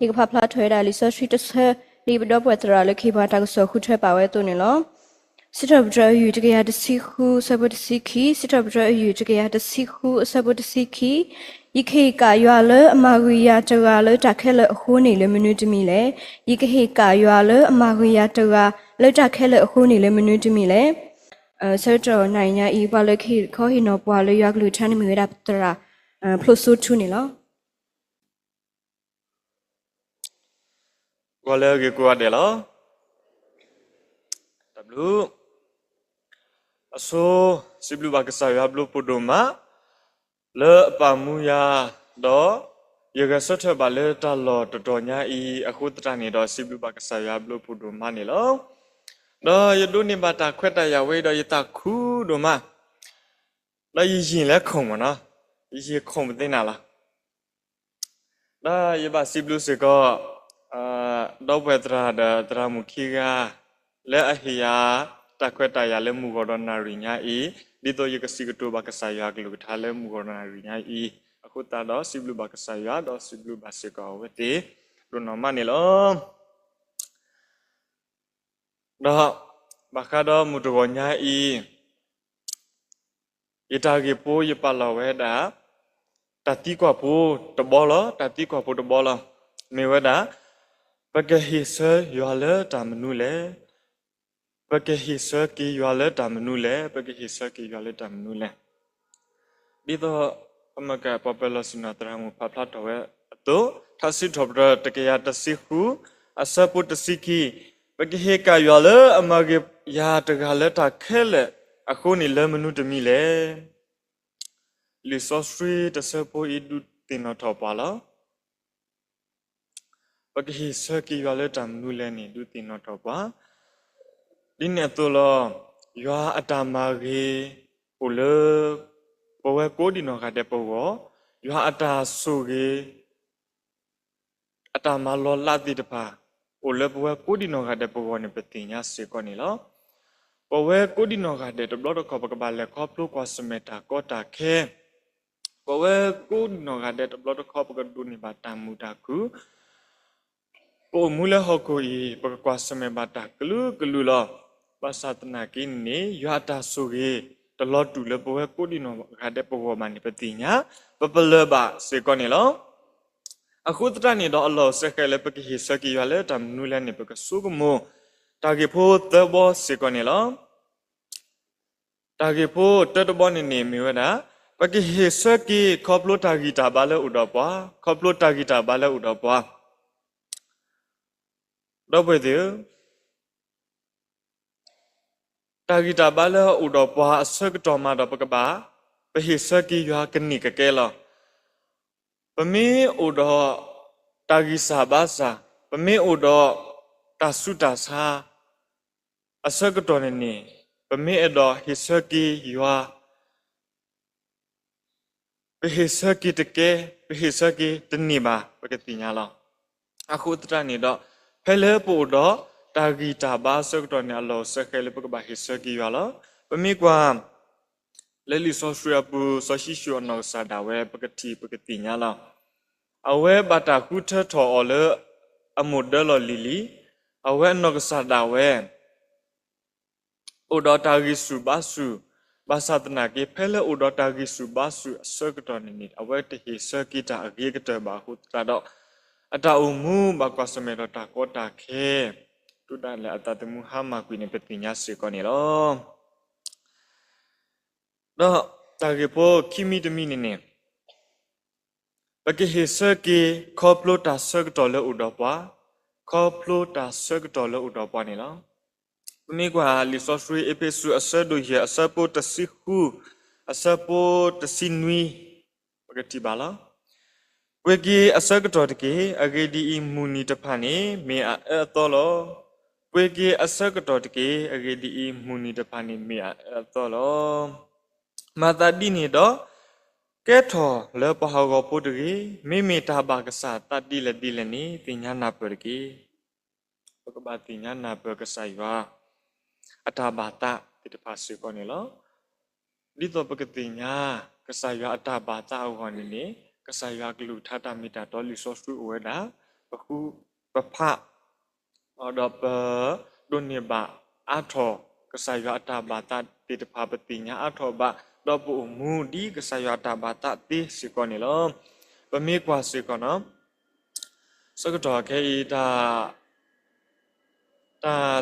ဒီကဖဖလာထွဲတာလီဆော့စထရီတဆာလီဘတော့ပွက်တရာလေခေဘာတာကဆောခုထွဲပါဝဲတုန်နော်စစ်တပ်ဘရယူတကရတစီခုဆဘတစီခီစစ်တပ်ဘရယူတကရတစီခုဆဘတစီခီယခေကာရွာလအမာဂီယာတရာလတခဲလအခုနေလေမနူတမီလေယခေကာရွာလအမာဂီယာတရာလတခဲလအခုနေလေမနူတမီလေဆတ်တော်နိုင်ညာဤပါလခေခေါဟီနောပွာလရွာကလူချန်မီဝဲတာတရာဖလို့ဆိုထူနေလောကိုလည်းကိုရတယ်လောတဘလူအစိုးစီဘလူဘကဆာရဘလူပဒိုမာလေပမူယာတော့ရကဆတ်ထဘလေတလော်တော်ညာဤအခုတတနေတော့စီဘလူဘကဆာရဘလူပဒိုမာနေလောတော့ယဒုနိဘတာခွက်တရဝေတော့ယတခုတို့မလာရင်လဲခုံမနော်ရင်ခုံမသိနာလားဒါယဘစီဘလူစေကောတော့ဘဒရာဒရာမူခီကလဲအဟိယာတခွက်တရလဲမူဂေါ်ဒနာရီညာဤဒီတော့ယကစီကတိုဘကဆာရကလူထားလဲမူဂေါ်ဒနာရီညာဤအခုတာတော့စီဘလူဘကဆာရတော့စီဘလူဘစေကောဝတိလူနော်မနေလောတော့ဘခါတော့မူတော်ညာဤယတာကေပိုးယပလောဝဲတာတတိကွာပိုးတဘောလောတတိကွာပိုးတဘောလောမေဝဲတာပကဟိဆရွာလဲတာမနုလဲပကဟိဆကီရွာလဲတာမနုလဲပကဟိဆကီရွာလဲတာမနုလဲဒီတော့အမကပပလစနာတရမဖဖလာတော့အတော့သစီထောဘရတကရတစီခုအစပုတစီကီပကဟေကရွာလဲအမကရာတကလဲတာခဲလဲအခုနေလဲမနုတမီလဲလီဆော့စထရီတဆပိုအီဒူတင်တော့တော့ပါလားပကဟိဆကီရွာလဲတာမနုလဲနေဒူတင်တော့တော့ပါဒီနဲ့တော့လောရွာအတာမာကေပူလပဝဲကိုဒီနော်ကတဲ့ပဝရွာအတာဆူကေအတာမာလောလာတိတပါပူလပဝဲကိုဒီနော်ကတဲ့ပဝနေပတင်ညာစေကောနေလောပဝဲကိုဒီနော်ကတဲ့တဘလတော့ခပကပါလဲခေါပလို့ကွာစမတာကောတာခဲပဝဲကိုဒီနော်ကတဲ့တဘလတော့ခပကဒူနေပါတမူတာကူပိုမူလဟကိုဤပကကွာစမေဘာတာကလူလောပါစတနာကိနေရွာတာဆိုကေတလောတူလပဝဲကိုဒီနောခတဲ့ပဝမနိပတိညာပပလဘစေကောနေလောအခုတတနေတော့အလောစခဲလေပကိဟိစကီရွာလေတမ်နူလနေပကဆုကမောတာကေဖို့တဘောစေကောနေလောတာကေဖို့တတဘောနေနေမြဝတာပကိဟိစကီခေါပလိုတာဂီတာဘာလေဥတော်ပွားခေါပလိုတာဂီတာဘာလေဥတော်ပွားတော့ပဲတဲ့တာဂီတာဘာလဲဥတော်ပွားအစကတော်မှာတော့ပကပါပဟိစကီရွာကနိကကဲလောပမေဥတော်တာဂီစာဘာစာပမေဥတော်တာဆုတာစာအစကတော်နေပမေအတော်ဟိစကီရွာပဟိစကီတကဲပဟိစကီတနိပါပကတိညာလောအခုတရနေတော့ဖဲလဲပို့တော့တာဂီတာဘာစကတော်နေအလောစခဲလေပကဘာဟိစကီရွာလောပမေကွာလဲလီဆော့ဆွေပူဆော့ရှိရှောနောစာဒါဝဲပကတိပကတိညာလောအဝဲဘတာကုထထော်လေအမုဒလောလီလီအဝဲနောကစာဒါဝဲဥဒတာဂီစုဘာစုဘာသာတနာကေဖဲလဲဥဒတာဂီစုဘာစုစကတော်နေအဝဲတဟိစကီတာအဂေကတဘာဟုတာတော့အတာအမှုဘကွာစမေရတာကောတာခဲတူဒါလေအတတမှုဟာမကွိနေပတိညာစေကောနေလောတော့တာကေပိုခိမီတမီနေပကေဟေစကေခေါပလိုတာစကတော်လေဥတော်ပွားခေါပလိုတာစကတော်လေဥတော်ပွားနေလောမိကွာလီဆော့ဆွေအပေစုအဆဒိုရအဆပိုတစီခုအဆပိုတစီနွီပကတိပါလားဝေကြီးအစကတော်တကေအဂေဒီမူနီတဖာနေမေအတော်လောဝေကြီးအစကတော်တကေအဂေဒီမူနီတဖာနေမေအတော်လောမာတာဒီနေတော့ကဲထော်လေပဟောကပုတကေမေတာဘာကစားတတိလတိလနေတင်ညာနာပရကေပကဘာတင်ညာနာပကဆိုင်ဝါအတာဘာတာတိတဖာစေကောနေလောဒီတော့ပကတင်ညာကဆိုင်ဝါအတာဘာတာဟောနေနေကဆာယာကလူထတာမီတာတော်လီဆော့စထူဝဲတာပ ခုပဖအော်တော့ပဒုန်နေပါအထောကဆာယတာဘာတာတိတဖာပတိညာအထောဘာတော့ပူမူဒီကဆာယတာဘာတာတိစီကောနေလောပမေကွာစီကောနော်စကတော့ခဲဤတာ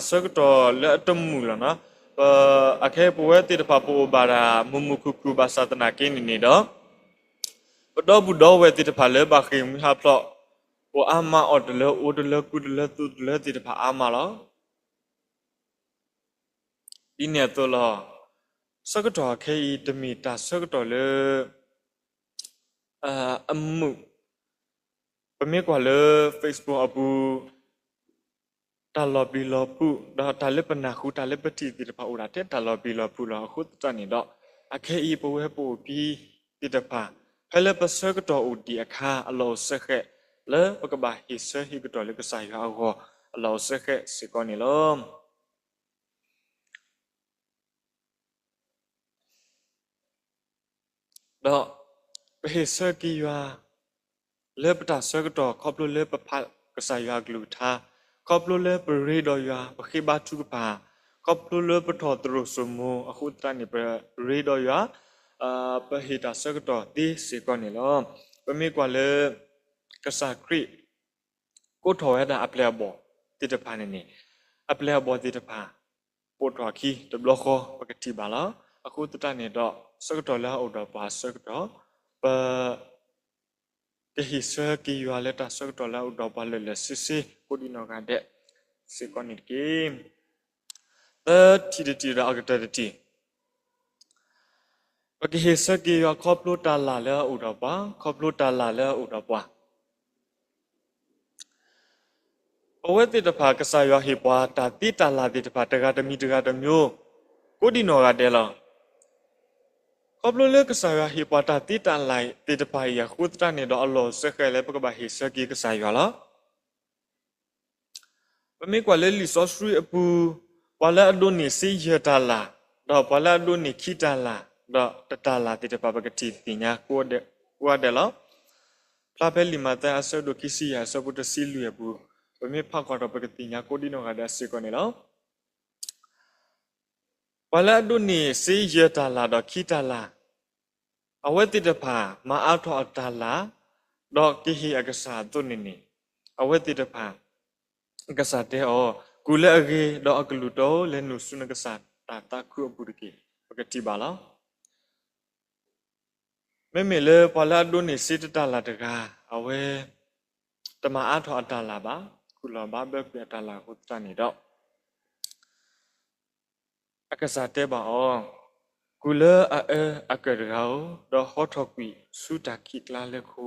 စကတော့လက်တမှုလနော်အခဲပဝဲတိတဖာပူဘာရာမူမူခုခုဘာသာတနာကိနေနေတော့ပတော့ဘူးတော့ဝဲတိတဖာလဲဘာခိမဟာဖလောပူအာမအော်တလဲအိုတလဲကုတလဲသူတလဲတိတဖာအာမလောဒီနေတော့လောစကတော့ခဲဤတမီတာစကတော့လဲအမှုပမေကွာလဲ Facebook အပူတာလဘီလပူဒါတာလက်ပနာခုတာလက်ပတိတိတဖာအိုရာတဲ့တာလဘီလပူလောခုတနေတော့အခဲဤပဝဲပူပြီးတိတဖာဖဲလက်ပစကတော့ဦးဒီအခါအလောဆက်ခဲလဲပကဘာဟိဆဟိကတော့လေကဆိုင်ဟောအလောဆက်ခဲစကောနေလောတော့ပဟိဆကီယာလေပတာစကတော့ခေါပလိုလေပဖကဆိုင်ယာဂလူသာခေါပလိုလေပရေဒယာပခိဘာထုကပါခေါပလိုလေပထောတရုစမအခုတန်နေပရေဒယာပဟိတာစကတော့ဒီစကောနေလောပမေကွာလေကဆာခရီကိုထော်ရတာအပလက်ဘောတိတဖာနေနေအပလက်ဘောတိတဖာပို့တော်ခီတဘလခောပကတိပါလားအခုတတနေတော့စကတော့လာအော်တော့ပါစကတော့ပတဟိဆကီရွာလက်တာစကတော့လာအော်တော့ပါလေစစ်စစ်ကိုဒီနောကတဲ့စေကောနိကေတီရာအကတတီပကဟိဆကီရွာခေါပလိုတာလာလဲအော်တော့ပါခေါပလိုတာလာလဲအော်တော့ပါအဝဲတိတဖာကဆာယဟိပွားတာတိတလာတိတဖာတကတမီတကတမျိုးကိုဒီနောကတဲ့လောခေါပလိုလေကဆာယဟိပွားတာတိတလိုက်တိတဖာယခုတနေတော့အလောစခဲလေပကဘာဟိဆကီကဆာယလားပမေကွာလေလီဆော့စရီအပူဝလာအဒိုနေစီယတာလာတော့ဝလာအဒိုနေခိတာလာတော့တတလာတိတဖာပကတိတိညာကိုတဲ့လောဖလာပဲလီမာတာအဆောဒိုခိစီယာဆပုတစီလူရဘူးပမေဖခွာတော့ပကတိညာကိုဒီနောကတဲ့စေကောနေလောဝလာဒုန်နီစီယတာလာတော့ခိတာလာအဝဲတိတဖာမအားထောအတာလာတော့ကိဟိအကဆာတုန်နေအဝဲတိတဖာအကဆာတဲ့ဩကုလေအကေတော့အကလူတော့လဲနုဆုနကဆာတာခုအပုဒကေပကတိပါလောမေလေဝလာဒုန်နီစီတတာလာတကအဝဲတမအားထောအတာလာပါကုလဘာဘက်ပြတာလာကိုတနေတော့အကစားတဲ့ပါအောကုလအကရောတော့ဟောထကွီစုတာခိကလာလက်ခု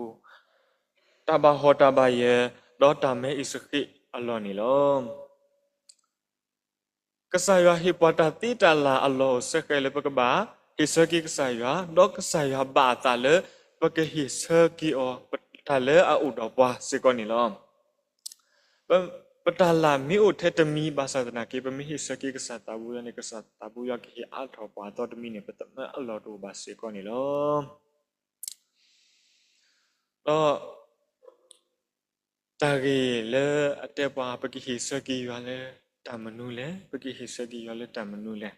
တဘာဟောတဘာယေတော့တမဲဣစခိအလောနီလောကဆာယဟိပတာတိတလာအလောစခဲလေပကဘာဣစခိကဆာယတော့ကဆာယဘာတာလေပကဟိစခိအောပတာလေအဥတော်ပွားစေကောနီလောပတလာမီအိုထက်တမီဘာသာနာကေပမီဟိစကေကဆာတာဘူယနေကဆာတာဘူယကေအာထောပါတော်တမီနေပတမအလောတိုဘာစေကောနီလောတော့တာကေလေအတက်ပါပကိဟိစကေရလေတမနုလေပကိဟိစကေရလေတမနုလေ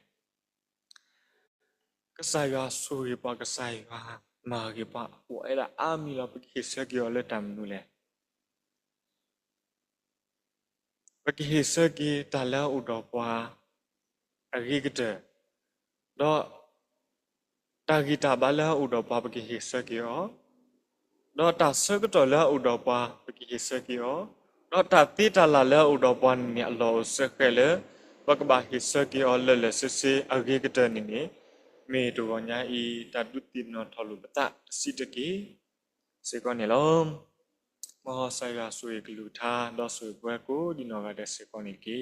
ကဆာယဆိုရပါကဆာယမာကေပါဟိုအဲ့ဒါအာမီလာပကိဟိစကေရလေတမနုလေပကိဟိစကေတလာဥတော်ပွားအဂိကတဲ့တော့တာဂီတာဘလာဥတော်ပွားပကိဟိစကေရောတော့တာစကတော်လာဥတော်ပွားပကိဟိစကေရောတော့တာတိတလာလာဥတော်ပွားနေအလောစခဲလေပကဘာဟိစကေရောလဲလဲစစ်စစ်အဂိကတဲ့နေမေတော်ညာဤတတုတိနောထလူပတစိတကေစေကောနေလောမဟာဆိုင်ရာဆွေကလူထားတော့ဆွေပွဲကိုဒီနော်ကတဲ့စေကောနေကေ